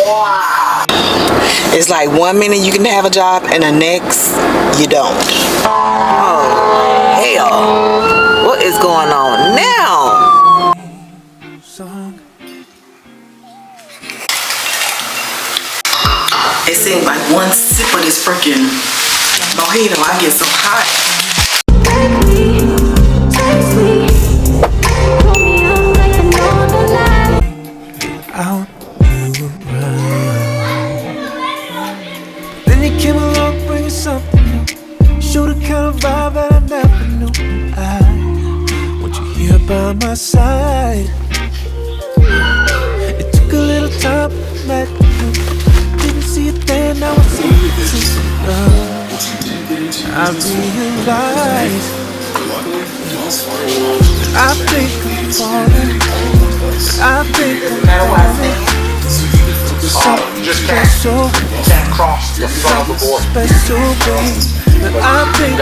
Wow. It's like 1 minute you can have a job and the next you don't. Oh, hell. What is going on now? It seems like one sip of this freaking mojito, I get so hot. Then you came along bringing something new. Showed the kind of vibe that I never knew. I want you here by my side. It took a little time, like didn't see it then, now I see it. I realize I think I'm falling. I think I'm falling. Just can't cross the front of the board. Special thing that I think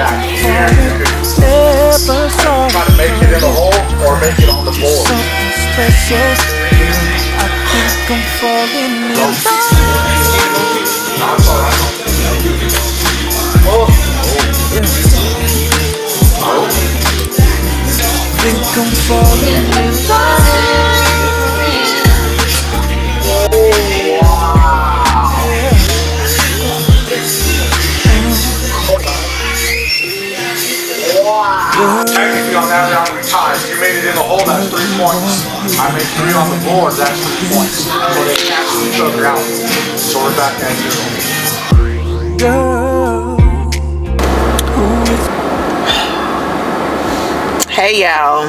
never saw. Try to make it in the hole or make it on the board. Something special. I think I'm falling in love. Think I'm falling in love. Technically on that round we tied. You made it in the hole, that's 3 points. I made 3 on the board, that's 3 points. So they cancel each other out. So we're back at 0. Girl, Hey y'all,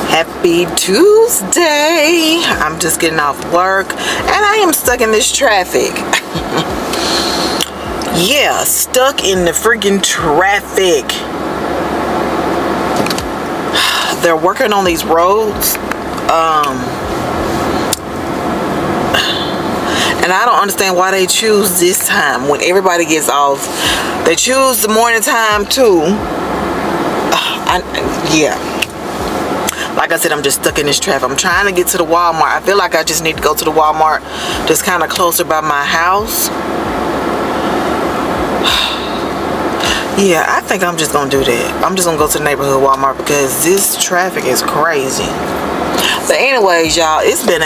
happy Tuesday. I'm just getting off work and I am stuck in this traffic. Yeah, stuck in the freaking traffic. They're working on these roads, and I don't understand why they choose this time when everybody gets off. They choose the morning time too. Yeah, like I said, I'm just stuck in this traffic. I'm trying to get to the Walmart. I feel like I just need to go to the Walmart just kind of closer by my house. Yeah, I think I'm just gonna do that. I'm just gonna go to the neighborhood Walmart because this traffic is crazy. But anyways, y'all, it's been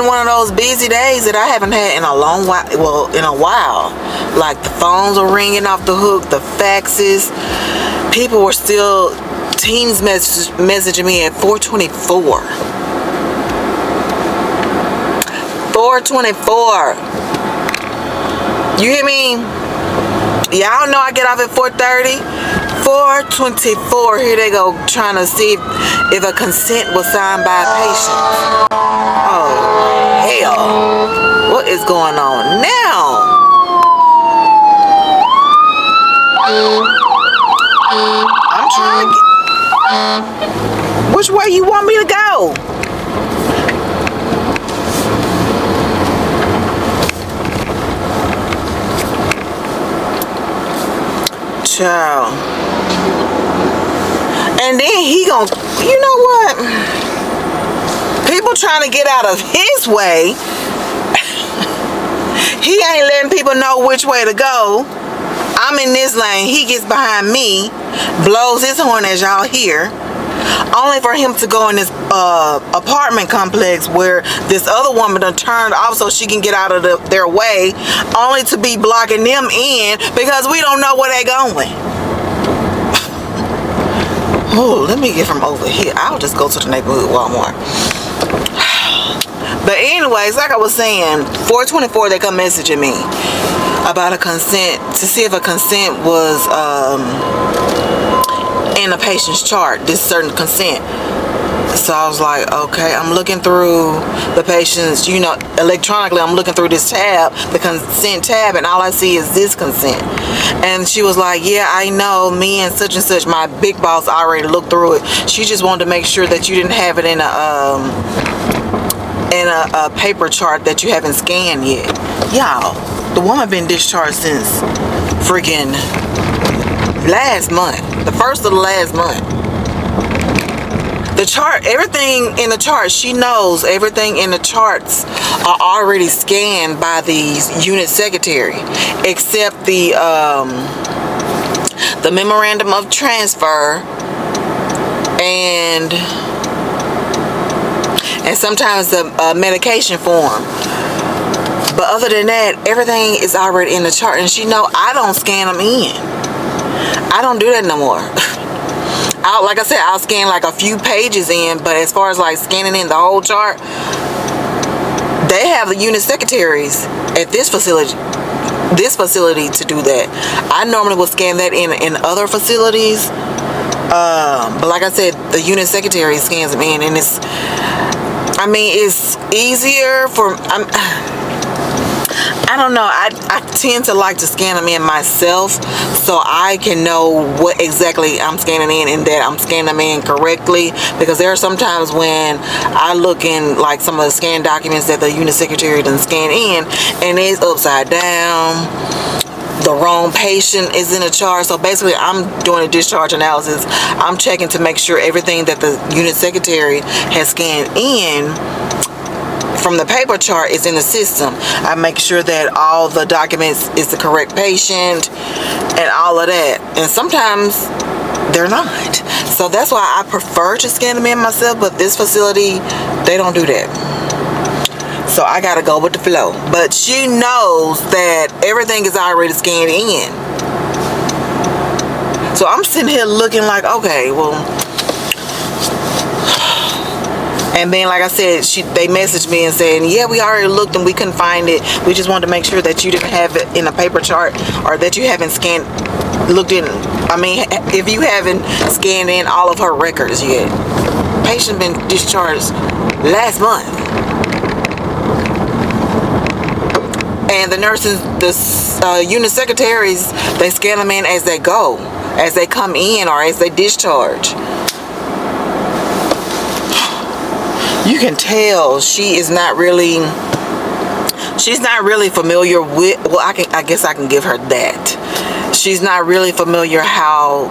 one of those busy days that I haven't had in a long while. Well, in a while. Like the phones are ringing off the hook, the faxes. People were still teens messaging me at 4:24. 4:24. You hear me? Y'all know I get off at 4:30. 4:24. Here they go trying to see if a consent was signed by a patient. Oh, hell. What is going on now? I'm trying to get... Which way you want me to go? Child. And then he gon', you know what? People trying to get out of his way. He ain't letting people know which way to go. I'm in this lane. He gets behind me, blows his horn as y'all hear, only for him to go in this apartment complex where this other woman done turned off so she can get out of their way, only to be blocking them in because we don't know where they're going. Oh, let me get from over here. I'll just go to the neighborhood Walmart. But anyways, like I was saying, 4:24 they come messaging me about a consent to see if a consent was in a patient's chart, this certain consent. So I was like, okay, I'm looking through the patient's, you know, electronically, I'm looking through this tab, the consent tab, and all I see is this consent. And she was like, yeah, I know, me and such, my big boss already looked through it. She just wanted to make sure that you didn't have it in a paper chart that you haven't scanned yet. Y'all, the woman been discharged since freaking last month, the first of the last month. The chart, everything in the chart, she knows everything in the charts are already scanned by the unit secretary, except the memorandum of transfer and sometimes the medication form. But other than that, everything is already in the chart, and she know I don't scan them in. I don't do that no more. Like I said, I'll scan like a few pages in, but as far as like scanning in the whole chart, they have the unit secretaries at this facility to do that. I normally will scan that in other facilities, but like I said, the unit secretary scans them in, and it's easier for I don't know. I tend to like to scan them in myself, so I can know what exactly I'm scanning in and that I'm scanning them in correctly. Because there are some times when I look in like some of the scan documents that the unit secretary doesn't scan in, and it's upside down. The wrong patient is in a chart. So basically, I'm doing a discharge analysis. I'm checking to make sure everything that the unit secretary has scanned in from the paper chart is in the system. I make sure that all the documents is the correct patient and all of that. And sometimes they're not. So that's why I prefer to scan them in myself. But this facility, they don't do that. So I gotta go with the flow. But she knows that everything is already scanned in. So I'm sitting here looking like, okay, well. And then, like I said, they messaged me and saying, yeah, we already looked and we couldn't find it. We just wanted to make sure that you didn't have it in a paper chart, or that you haven't if you haven't scanned in all of her records yet. Patient been discharged last month. And the nurses, the unit secretaries, they scan them in as they go, as they come in or as they discharge. You can tell she's not really familiar with, well, I guess I can give her that. She's not really familiar how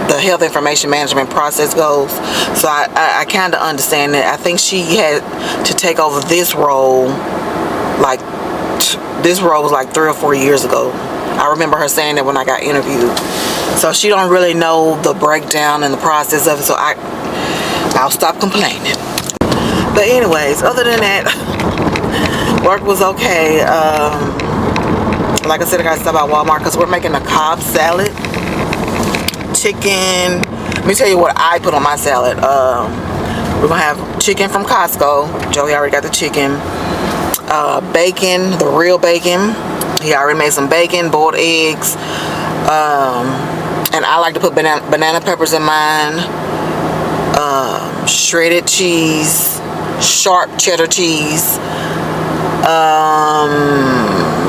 the health information management process goes. So I kind of understand that. I think she had to take over this role, this role was like 3 or 4 years ago. I remember her saying that when I got interviewed. So she don't really know the breakdown and the process of it, so I'll stop complaining. But anyways, other than that, work was okay. Like I said, I got to stop at Walmart because we're making a Cobb salad. Chicken. Let me tell you what I put on my salad. We're going to have chicken from Costco. Joey already got the chicken. Bacon, the real bacon. He already made some bacon, boiled eggs. And I like to put banana peppers in mine. Shredded cheese. Sharp cheddar cheese.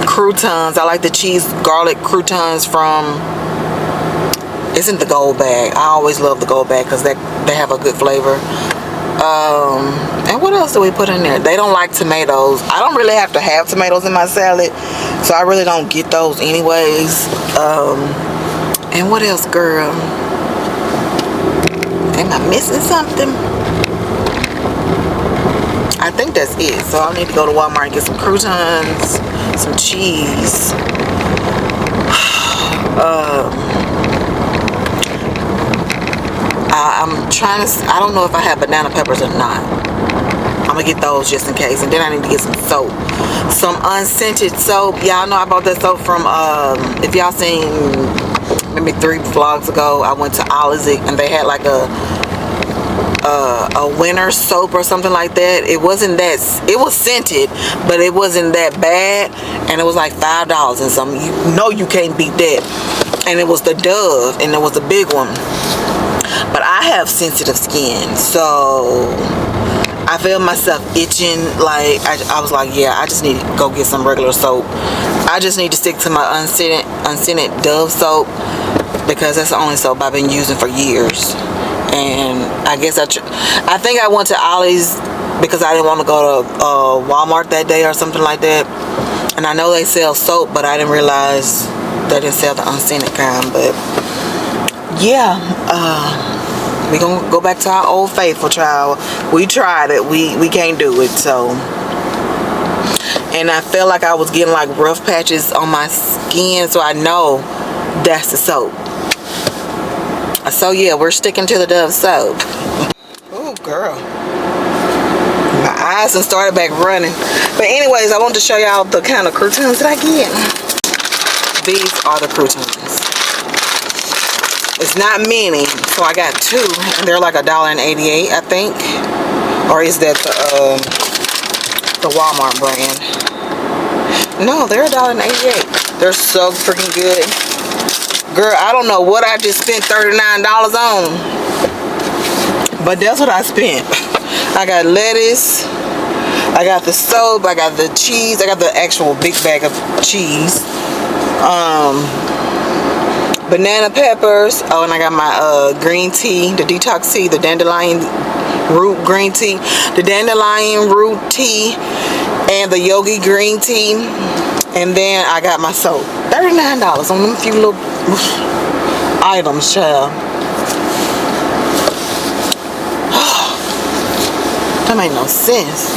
Croutons. I like the cheese garlic croutons from, it's in the gold bag. I always love the gold bag because they have a good flavor. And what else do we put in there? They don't like tomatoes. I don't really have to have tomatoes in my salad, so I really don't get those anyways. And what else, girl? Am I missing something? I think that's it. So I need to go to Walmart and get some croutons, some cheese. I'm trying to, I don't know if I have banana peppers or not. I'm gonna get those just in case. And then I need to get some soap, some unscented soap. Y'all know I bought that soap from, if y'all seen maybe 3 vlogs ago, I went to Olizik and they had like a winter soap or something like that. It wasn't that, it was scented, but it wasn't that bad, and it was like $5 and something. You know you can't beat that. And it was the Dove, and it was a big one. But I have sensitive skin, so I feel myself itching. Like I was like, yeah, I just need to go get some regular soap. I just need to stick to my unscented Dove soap because that's the only soap I've been using for years. And I guess I think I went to Ollie's because I didn't want to go to Walmart that day or something like that. And I know they sell soap, but I didn't realize they didn't sell the unscented kind. But yeah, We gonna go back to our old faithful, child. We tried it. We can't do it. So, and I felt like I was getting like rough patches on my skin, so I know that's the soap. So yeah, we're sticking to the Dove soap. Oh girl, my eyes done started back running. But anyways, I want to show y'all the kind of croutons that I get. These are the croutons. It's not many, so I got 2, and they're like $1.88, I think. Or is that the Walmart brand? No, they're $1.88. They're so freaking good. Girl, I don't know what I just spent $39 on, but that's what I spent. I got lettuce, I got the soap, I got the cheese, I got the actual big bag of cheese, banana peppers. Oh, and I got my green tea, the detox tea, the dandelion root green tea, the dandelion root tea, and the yogi green tea. And then I got my soap. $39 on them few little items, child. That made no sense.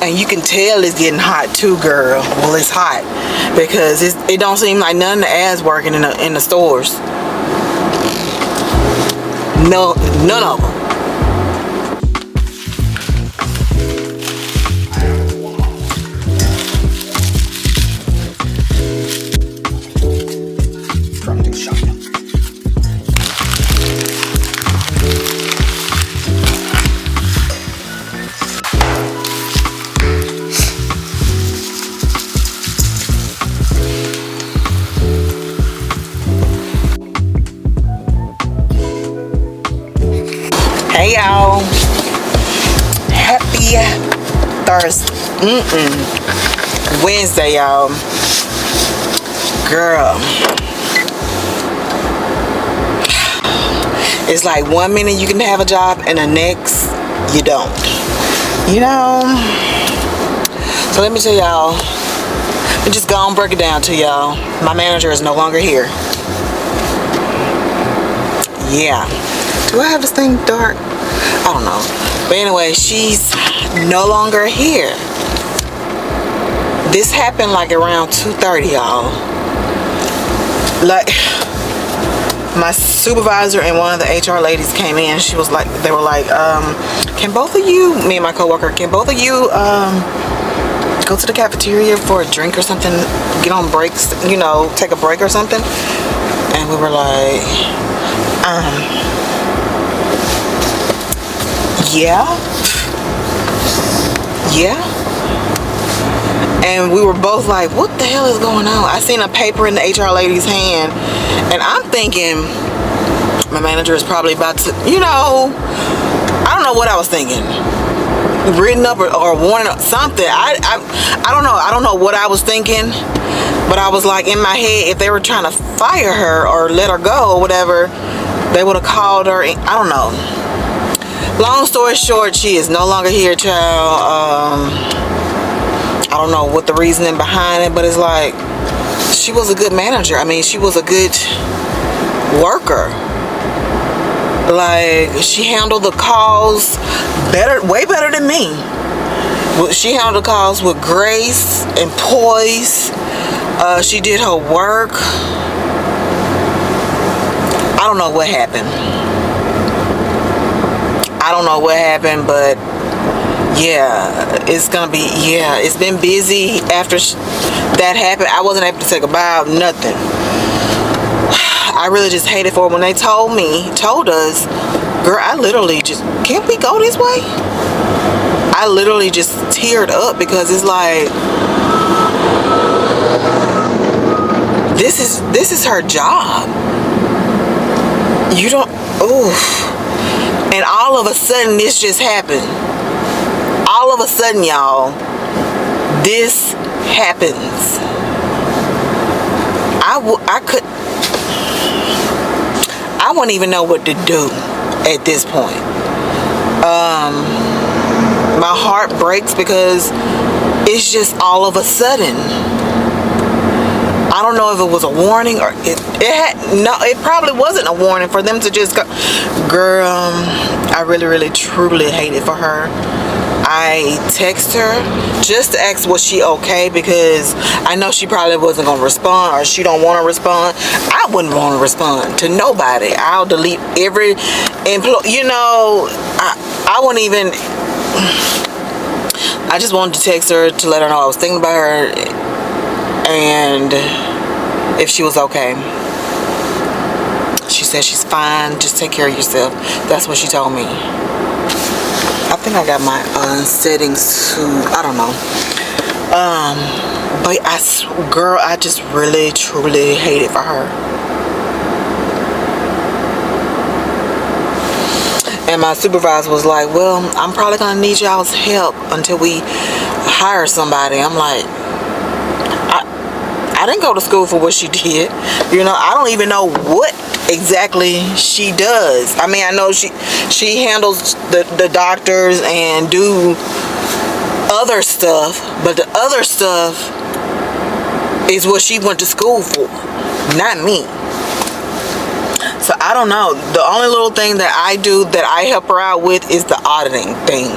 And you can tell it's getting hot too, girl. Well, it's hot because it don't seem like none of the ads working in the stores. No, none of them. Hey y'all, happy Thursday, Wednesday, y'all. Girl, it's like 1 minute you can have a job and the next you don't, you know. So let me tell y'all, let me just go and break it down to y'all. My manager is no longer here. Yeah. Do I have this thing dark? I don't know. But anyway, she's no longer here. This happened like around 2:30, y'all. Like, my supervisor and one of the HR ladies came in. She was like, they were like, can both of you, me and my coworker, can both of you go to the cafeteria for a drink or something? Get on breaks, you know, take a break or something? And we were like, yeah. And we were both like, what the hell is going on? I seen a paper in the HR lady's hand, and I'm thinking my manager is probably about to, you know, I don't know what I was thinking. Written up or warning up something. I don't know what I was thinking, but I was like, in my head, if they were trying to fire her or let her go or whatever, they would have called her. I don't know. Long story short, she is no longer here, child. I don't know what the reasoning behind it, but it's like, she was a good manager. I mean, she was a good worker. Like, she handled the calls better, way better than me. She handled the calls with grace and poise. She did her work. I don't know what happened. I don't know what happened, but yeah, it's gonna be, yeah, it's been busy after that happened. I wasn't able to take a bow, nothing. I really just hated for it when they told us, girl, I literally just, can't we go this way? I literally just teared up because it's like, this is her job. You don't, oof. And all of a sudden, this just happened. All of a sudden, y'all, this happens. I wouldn't even know what to do at this point. My heart breaks because it's just all of a sudden. I don't know if it was a warning or it probably wasn't a warning for them to just go. Girl, I really, really, truly hate it for her. I text her just to ask was she okay, because I know she probably wasn't going to respond, or she don't want to respond. I wouldn't want to respond to nobody. I'll delete every employee. You know, I wouldn't even. I just wanted to text her to let her know I was thinking about her and if she was okay. She said she's fine. Just take care of yourself. That's what she told me. I think I got my settings to, I don't know. But girl, I just really, truly hate it for her. And my supervisor was like, well, I'm probably going to need y'all's help until we hire somebody. I'm like, I didn't go to school for what she did. You know, I don't even know what exactly she does. I mean, I know she handles the doctors and do other stuff, but the other stuff is what she went to school for, not me. So I don't know. The only little thing that I do that I help her out with is the auditing thing.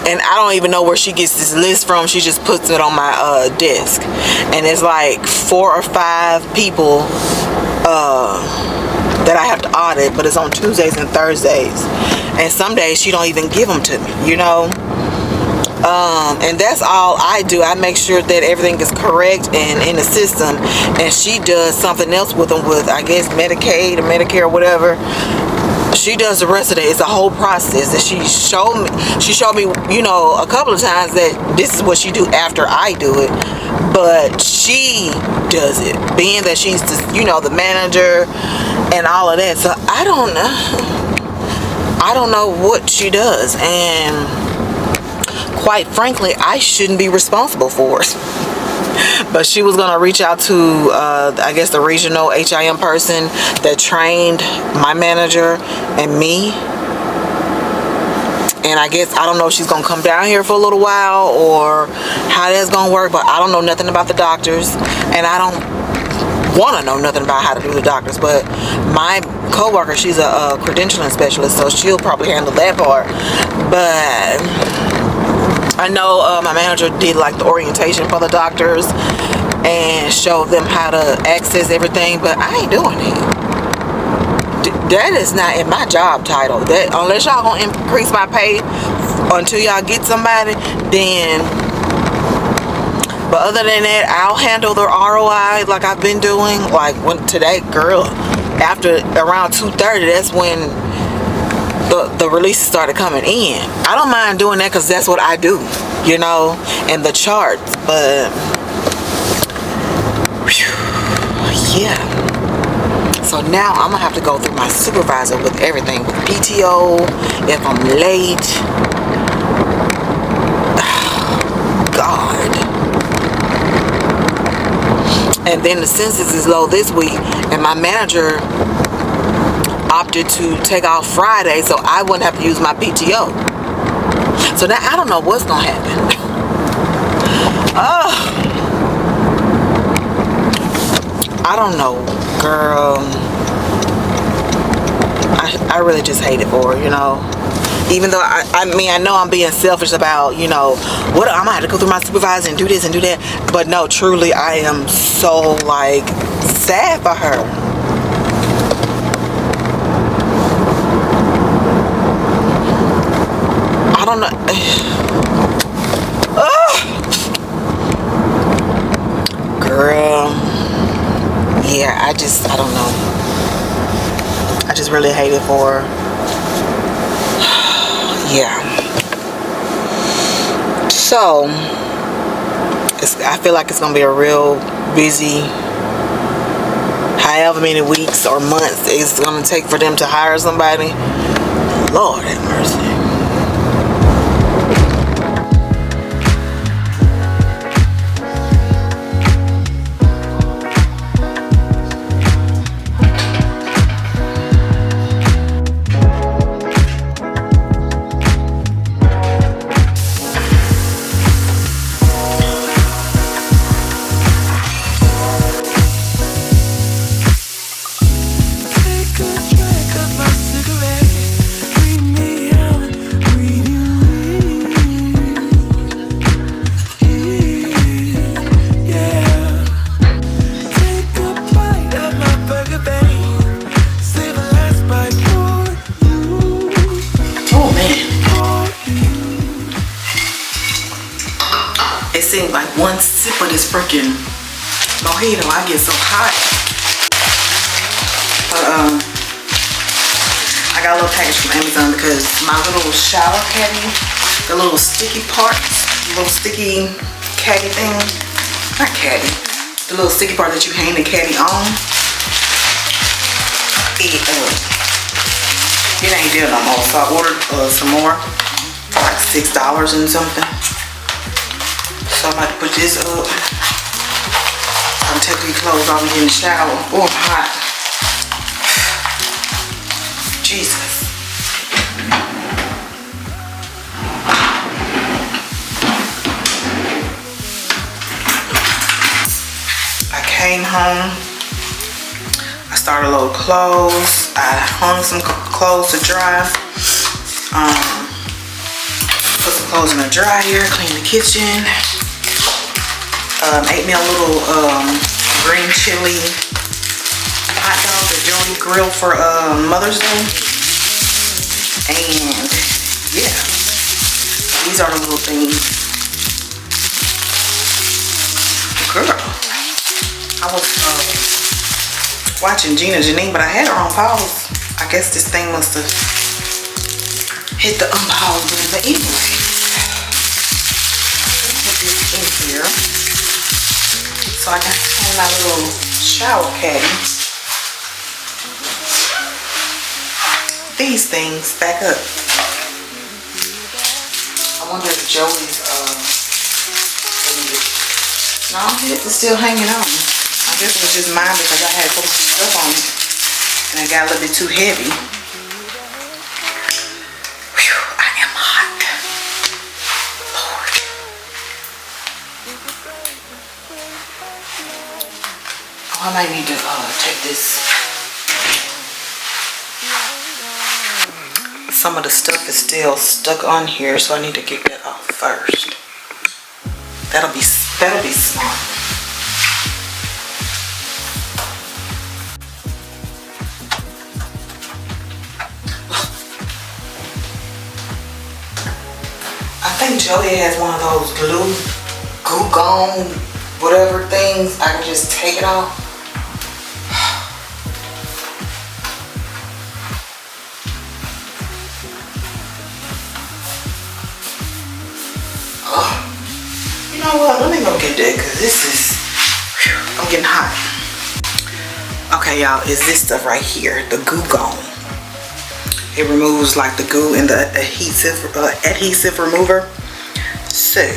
And I don't even know where she gets this list from. She just puts it on my desk. And it's like 4 or 5 people that I have to audit, but it's on Tuesdays and Thursdays. And some days she don't even give them to me, you know. And that's all I do. I make sure that everything is correct and in the system, and she does something else with them, with I guess Medicaid or Medicare or whatever. She does the rest of it. It's a whole process that she showed me. She showed me, you know, a couple of times that this is what she do after I do it, but she does it, being that she's the, you know, the manager and all of that. So I don't know what she does, and quite frankly, I shouldn't be responsible for it. But she was gonna reach out to, I guess, the regional HIM person that trained my manager and me. And I guess, I don't know if she's gonna come down here for a little while or how that's gonna work, but I don't know nothing about the doctors, and I don't want to know nothing about how to do the doctors. But my coworker, she's a credentialing specialist, so she'll probably handle that part. But I know my manager did like the orientation for the doctors and showed them how to access everything, but I ain't doing it. That is not in my job title. That, unless y'all gonna increase my pay until y'all get somebody, then. But other than that, I'll handle the ROI like I've been doing. Like when today, girl, after around 2:30, that's when the releases started coming in. I don't mind doing that because that's what I do, you know, and the charts. But whew, yeah. So now I'm gonna have to go through my supervisor with everything, with PTO, if I'm late. God. And then the census is low this week, and my manager opted to take off Friday, so I wouldn't have to use my PTO. So now I don't know what's gonna happen. I don't know, girl. I really just hate it for her, you know. Even though I mean, I know I'm being selfish about, you know, what I'm gonna have to go through my supervisor and do this and do that. But no, truly, I am so like sad for her. I don't know. Girl. Yeah, I don't know. I just really hate it for her. Yeah. So, I feel like it's going to be a real busy, however many weeks or months it's going to take for them to hire somebody. Lord have mercy. like one sip of this freaking mojito. I get so hot. But I got a little package from Amazon because my little shower caddy, the little sticky parts, little sticky caddy thing, not caddy, the little sticky part that you hang the caddy on, it ain't there no more. So I ordered some more for like $6 and something. So I'm about to put this up. I'm taking these clothes off and get in the shower. Oh, I'm hot. Jesus. I came home. I started a load of clothes. I hung some clothes to dry. Put some clothes in the dryer. Clean the kitchen. Ate me a little green chili hot dog that Joey grilled for Mother's Day. And yeah, these are the little things. Girl, I was watching Gina Janine, but I had her on pause. I guess this thing must have hit the unpause button. But anyways, let's put this in here. So I got my little shower caddy. These things back up. I wonder if Joey's no, it's still hanging on. I guess it was just mine because I had so much stuff on it and it got a little bit too heavy. Whew, I am hot. Lord. I might need to take this. Some of the stuff is still stuck on here, so I need to get that off first. That'll be smart. I think Joey has one of those goo gone, whatever things. I can just take it off. You know what? Let me go get that because this is, whew, I'm getting hot. Okay, y'all, is this stuff right here, the Goo Gone. It removes like the goo and the adhesive remover. So, let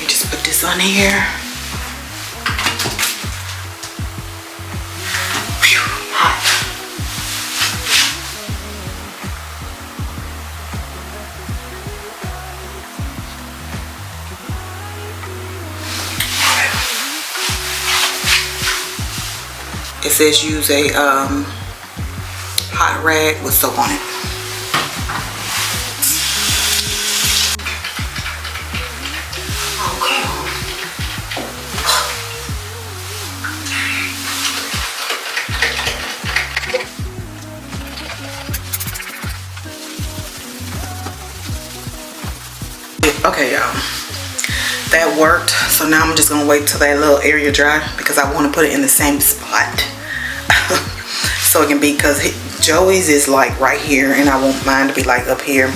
me just put this on here. Whew, hot. It says use a hot rag with soap on it. Okay, y'all. That worked. So now I'm just gonna wait till that little area dry because I want to put it in the same spot. So it can be, because Joey's is like right here and I want mine to be like up here.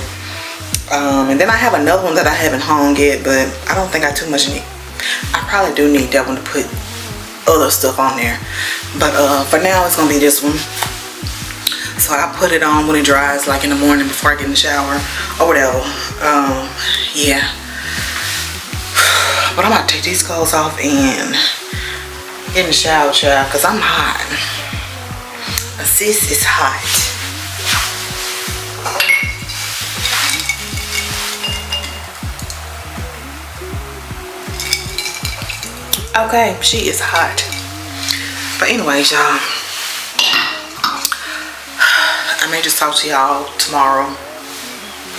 And then I have another one that I haven't hung yet, but I don't think I too much need. I probably do need that one to put other stuff on there. But for now it's gonna be this one. So I put it on when it dries, like in the morning before I get in the shower or whatever. Yeah. But I'm about to take these clothes off and get in the shower, child, because I'm hot. Sis is hot. Okay, she is hot. But anyways, y'all, I may just talk to y'all tomorrow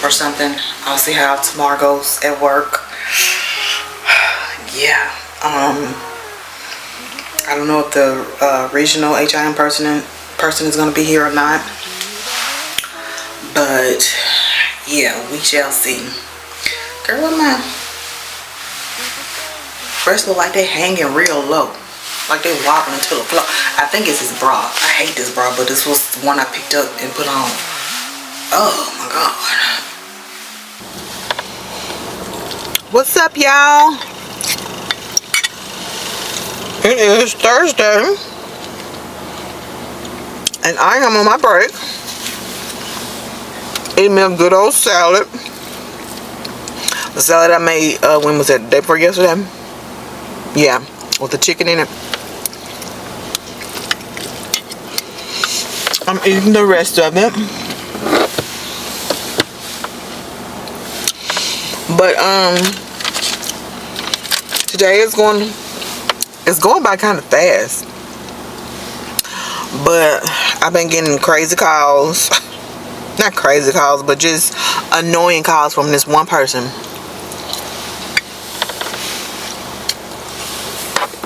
or something. I'll see how tomorrow goes at work. Yeah. I don't know if the regional HIM person is going to be here or not. But yeah, we shall see. Girl, my breasts look like they hanging real low. Like they wobbling to the floor. I think it's this bra. I hate this bra, but this was the one I picked up and put on. Oh my God. What's up, y'all? It is Thursday. And I am on my break. Eating me a good old salad. The salad I made, when was that? The day before yesterday? Yeah, with the chicken in it. I'm eating the rest of it. But today is going by kind of fast. But I've been getting crazy calls. Not crazy calls, but just annoying calls from this one person.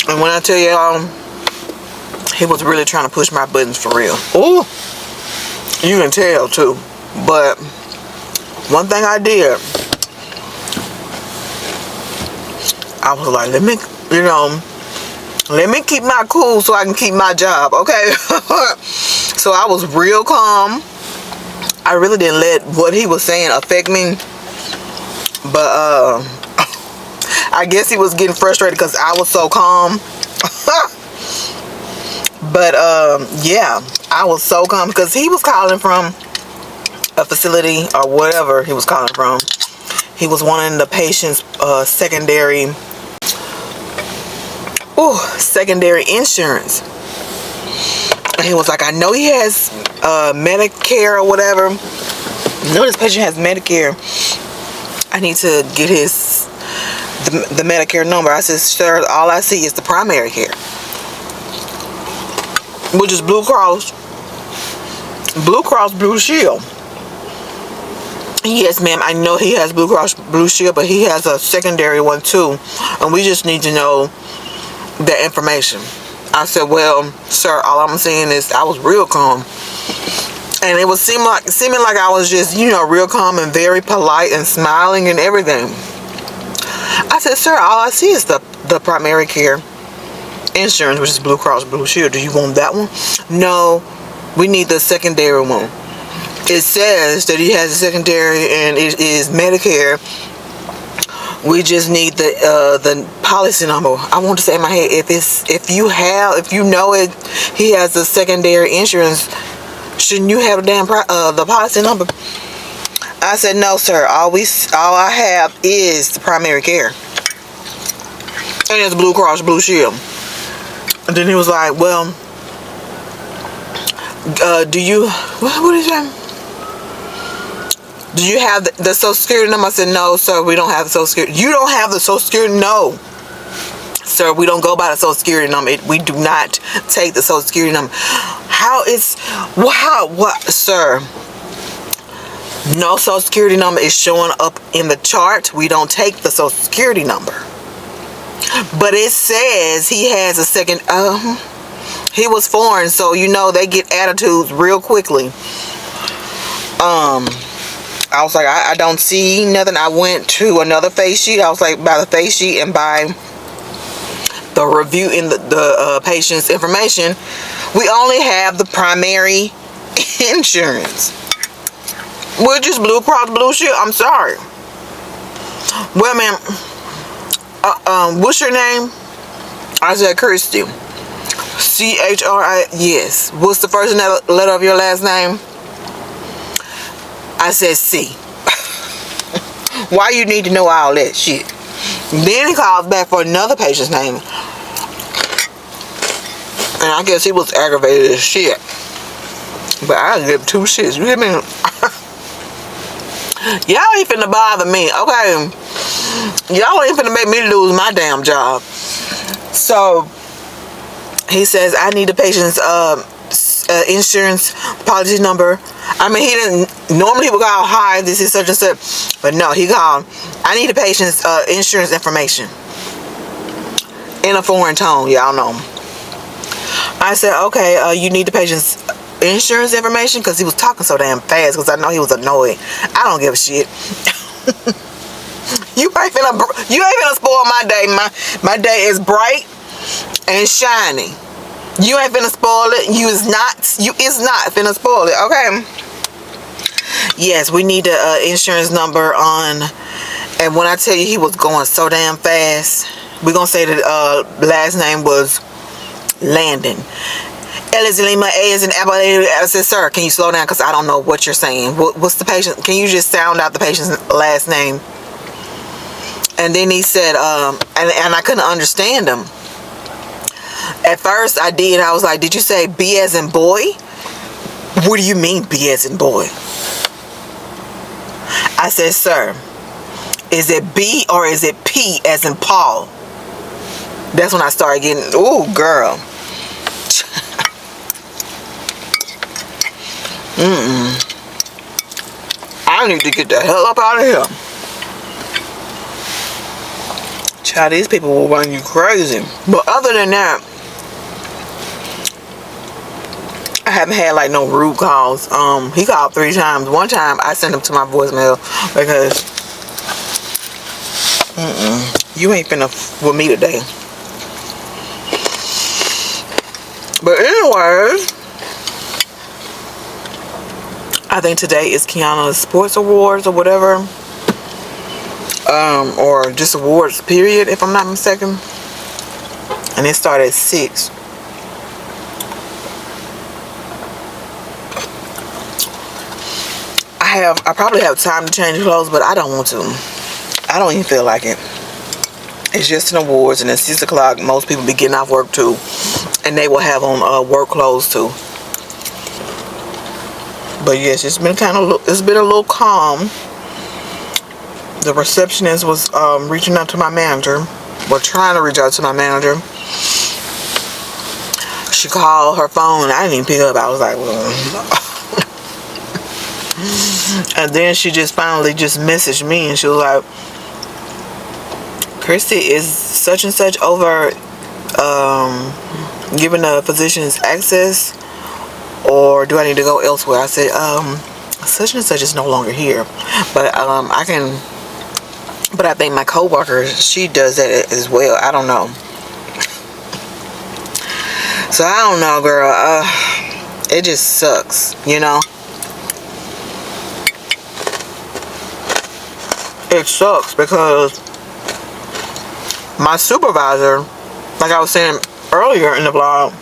And when I tell y'all, he was really trying to push my buttons for real. Ooh, you can tell too. But one thing I did, I was like, let me keep my cool so I can keep my job, okay? So I was real calm. I really didn't let what he was saying affect me. But I guess he was getting frustrated because I was so calm. But yeah, I was so calm because he was calling from a facility or whatever he was calling from. He was wanting the patient's secondary insurance. And he was like, I know he has Medicare or whatever. I know this patient has Medicare. I need to get the Medicare number. I said, sir, all I see is the primary care, which is Blue Cross Blue Shield. Yes, ma'am, I know he has Blue Cross Blue Shield, but he has a secondary one too, and we just need to know that information. I said, well, sir, all I'm saying is I was real calm, and it was seeming like I was just, real calm and very polite and smiling and everything. I said, sir, all I see is the primary care insurance, which is Blue Cross Blue Shield. Do you want that one? No, we need the secondary one. It says that he has a secondary and it is Medicare. We just need the policy number. I want to say in my head, if you know it, he has a secondary insurance, shouldn't you have the policy number? I said, no, sir. All I have is the primary care, and it's Blue Cross Blue Shield. And then he was like, well, do you what is that? Do you have the Social Security number? I said, no, sir, we don't have the Social Security. You don't have the Social Security? No, sir, we don't go by the Social Security number. We do not take the Social Security number. What, sir? No Social Security number is showing up in the chart. We don't take the Social Security number. But it says he has a second. He was foreign, so they get attitudes real quickly. I was like, I don't see nothing. I went to another face sheet. I was like, by the face sheet and by the review in the patient's information, we only have the primary insurance, which is Blue Cross Blue Shield. I'm sorry. Well, ma'am, what's your name? I said, Christy. C-H-R-I, yes. What's the first letter of your last name? I said, C. Why you need to know all that shit? Then he calls back for another patient's name. And I guess he was aggravated as shit. But I give two shits. You hear me? Y'all ain't finna bother me, okay? Y'all ain't finna make me lose my damn job. So he says, I need the patient's insurance policy number. I mean, he didn't normally he would call, hi, this is such and such, but no, he called, I need the patient's insurance information in a foreign tone. Y'all know. I said, okay, you need the patient's insurance information, because he was talking so damn fast, because I know he was annoyed. I don't give a shit. You finna spoil my day. My day is bright and shiny. You ain't finna spoil it. You is not finna spoil it. Okay. Yes, we need the insurance number on. And when I tell you he was going so damn fast, we're gonna say that last name was Landon. L is in Lima, A is in Apple. I said, sir, can you slow down? Because I don't know what you're saying. What's the patient? Can you just sound out the patient's last name? And then he said, and I couldn't understand him. At first I did. I was like, did you say B as in boy? What do you mean B as in boy? I said, sir, is it B or is it P as in Paul? That's when I started getting, ooh, girl. I need to get the hell up out of here. Child, these people will run you crazy. But other than that, I haven't had like no rude calls. He called 3 times. One time I sent him to my voicemail because you ain't finna with me today. But anyways, I think today is Kiana's Sports Awards or whatever. Or just awards period, if I'm not mistaken. And it started at 6. I probably have time to change clothes, but I don't want to. I don't even feel like it. It's just an awards, and at 6 o'clock, most people be getting off work too, and they will have on work clothes too. But yes, it's been a little calm. The receptionist was reaching out to my manager. We're trying to reach out to my manager. She called her phone. I didn't even pick up. I was like, well. And then she just finally just messaged me, and she was like, Christy, is such and such over giving the physicians access, or do I need to go elsewhere? I said, such and such is no longer here, but but I think my coworker, she does that as well. I don't know. So I don't know, girl. It just sucks, you know. It sucks because my supervisor, like I was saying earlier in the vlog,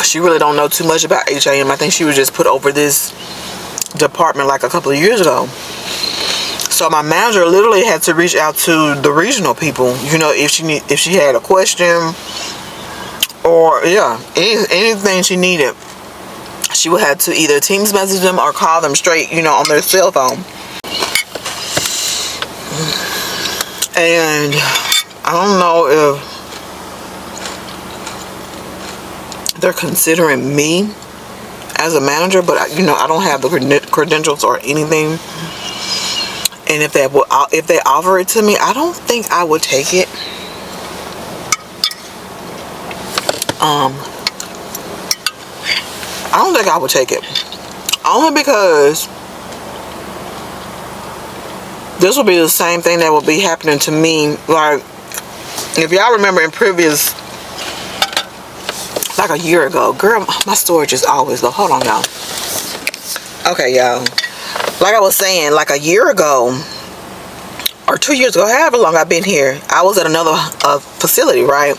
she really don't know too much about HIM. I think she was just put over this department like a couple of years ago. So my manager literally had to reach out to the regional people, you know, if she had a question or anything she needed. She would have to either Teams message them or call them straight, you know, on their cell phone. And I don't know if they're considering me as a manager, but you know, I don't have the credentials or anything. And if they offer it to me, I don't think I would take it. I don't think I would take it. Only because this will be the same thing that will be happening to me. Like, if y'all remember in previous, like a year ago, girl, my storage is always low. Hold on, y'all. Okay, y'all. Like I was saying, like a year ago, or 2 years ago, however long I've been here, I was at another facility, right?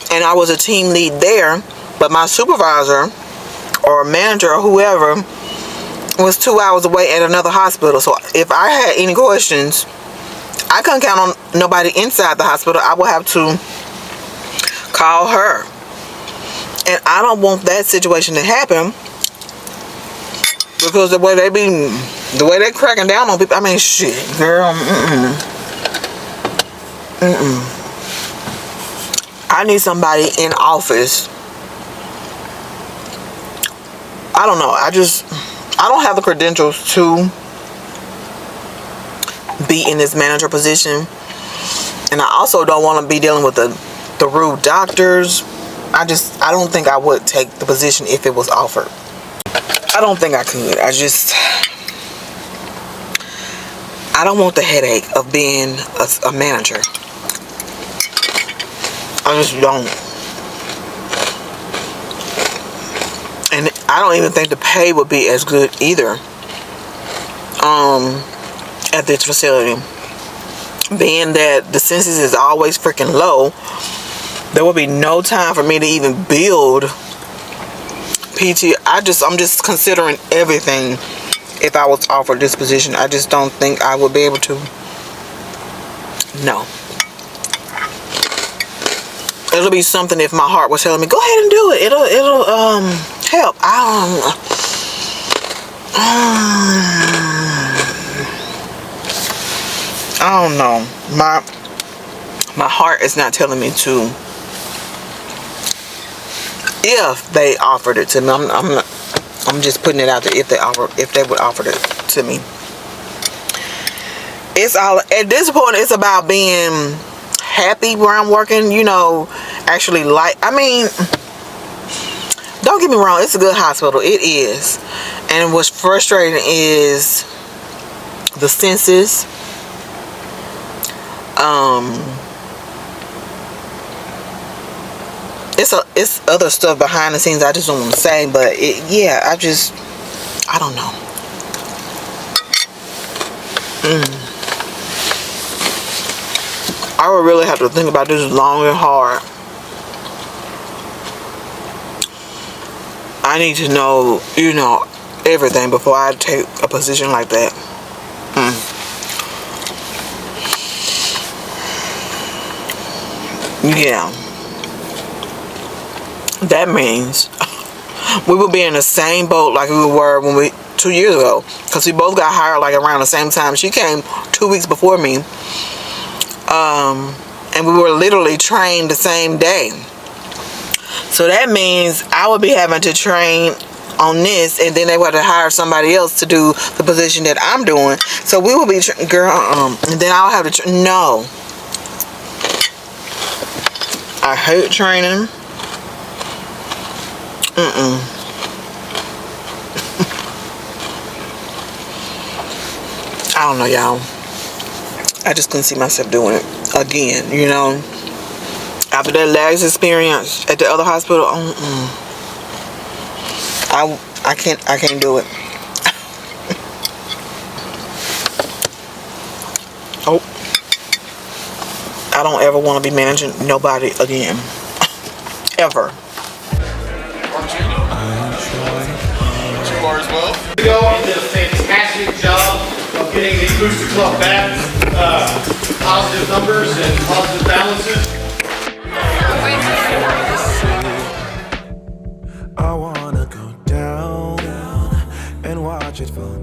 And I was a team lead there. But my supervisor or manager or whoever was 2 hours away at another hospital. So if I had any questions, I couldn't count on nobody inside the hospital. I would have to call her. And I don't want that situation to happen, because the way they cracking down on people, I mean, shit, girl, I need somebody in office. I don't know. I don't have the credentials to be in this manager position. And I also don't want to be dealing with the rude doctors. I don't think I would take the position if it was offered. I don't think I could. I don't want the headache of being a manager. I just don't. And I don't even think the pay would be as good either. At this facility. Being that the census is always freaking low, there will be no time for me to even build PT. I'm just considering everything. If I was offered this position, I just don't think I would be able to. No. It'll be something if my heart was telling me, go ahead and do it. It'll help. I don't know. My heart is not telling me to. If they offered it to me, I'm just putting it out there. If they would offer it to me. It's all at this point. It's about being happy where I'm working. You know, actually like. I mean, don't get me wrong. It's a good hospital. It is. And what's frustrating is the census. It's other stuff behind the scenes I just don't want to say, but I don't know. I would really have to think about this long and hard. I need to know, everything before I take a position like that. Yeah. That means we will be in the same boat like we were 2 years ago, because we both got hired like around the same time. She came 2 weeks before me, and we were literally trained the same day. So that means I would be having to train on this, and then they would have to hire somebody else to do the position that I'm doing. So we will be and then I'll have to no. I hate training. I don't know, y'all. I just couldn't see myself doing it again, After that last experience at the other hospital, I can't do it. Oh, I don't ever want to be managing nobody again, ever. Chores well. You did a fantastic job of getting the Booster Club back, positive numbers and positive balances. I wanna go down and watch it fall